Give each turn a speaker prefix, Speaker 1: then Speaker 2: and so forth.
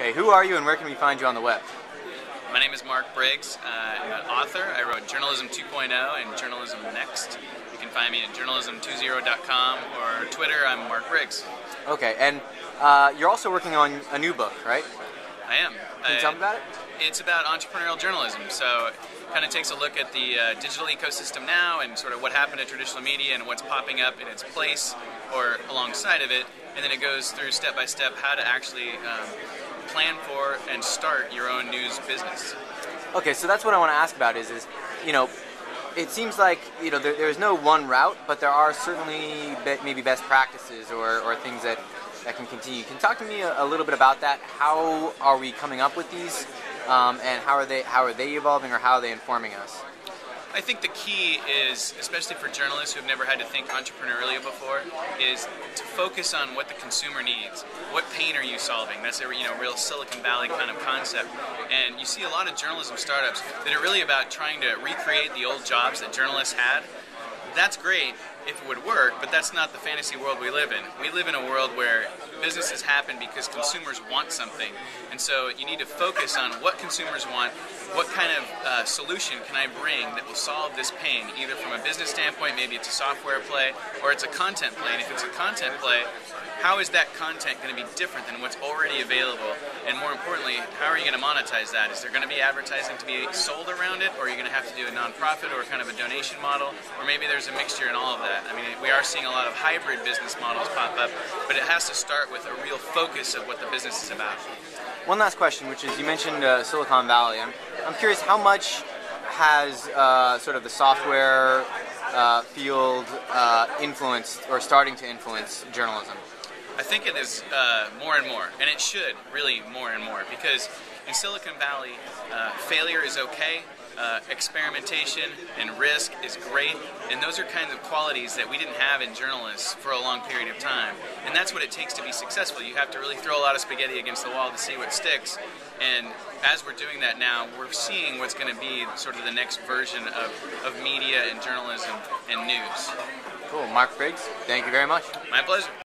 Speaker 1: Okay, who are you and where can we find you on the web?
Speaker 2: My name is Mark Briggs. I'm an author. I wrote Journalism 2.0 and Journalism Next. You can find me at journalism20.com or Twitter. I'm Mark Briggs.
Speaker 1: Okay, and you're also working on a new book, right?
Speaker 2: I am.
Speaker 1: Can you tell me about it?
Speaker 2: It's about entrepreneurial journalism. So it kind of takes a look at the digital ecosystem now and sort of what happened to traditional media and what's popping up in its place or alongside of it. And then it goes through step by step how to actually plan for and start your own news business.
Speaker 1: Okay, so that's what I want to ask about is it seems like, there's no one route, but there are certainly maybe best practices or things that can continue. Can you talk to me a little bit about that? How are we coming up with these, and how are they evolving, or how are they informing us?
Speaker 2: I think the key is, especially for journalists who have never had to think entrepreneurially before, is to focus on what the consumer needs. What pain are you solving? That's a real Silicon Valley kind of concept. And you see a lot of journalism startups that are really about trying to recreate the old jobs that journalists had. That's great if it would work, but that's not the fantasy world we live in. We live in a world where businesses happen because consumers want something. And so you need to focus on what consumers want, what kind of solution can I bring that will solve this pain, either from a business standpoint, maybe it's a software play, or it's a content play. And if it's a content play, how is that content going to be different than what's already available? And more importantly, how are you going to monetize that? Is there going to be advertising to be sold around it, or are you going to have to do a nonprofit or kind of a donation model? Or maybe there's a mixture in all of that. I mean, we are seeing a lot of hybrid business models pop up, but it has to start with a real focus of what the business is about.
Speaker 1: One last question, which is, you mentioned Silicon Valley. I'm curious, how much has sort of the software field influenced or starting to influence journalism?
Speaker 2: I think it is more and more, and it should really more and more, because in Silicon Valley, failure is okay, experimentation and risk is great, and those are kinds of qualities that we didn't have in journalists for a long period of time. And that's what it takes to be successful. You have to really throw a lot of spaghetti against the wall to see what sticks. And as we're doing that now, we're seeing what's going to be sort of the next version of media and journalism and news.
Speaker 1: Cool. Mark Briggs, thank you very much.
Speaker 2: My pleasure.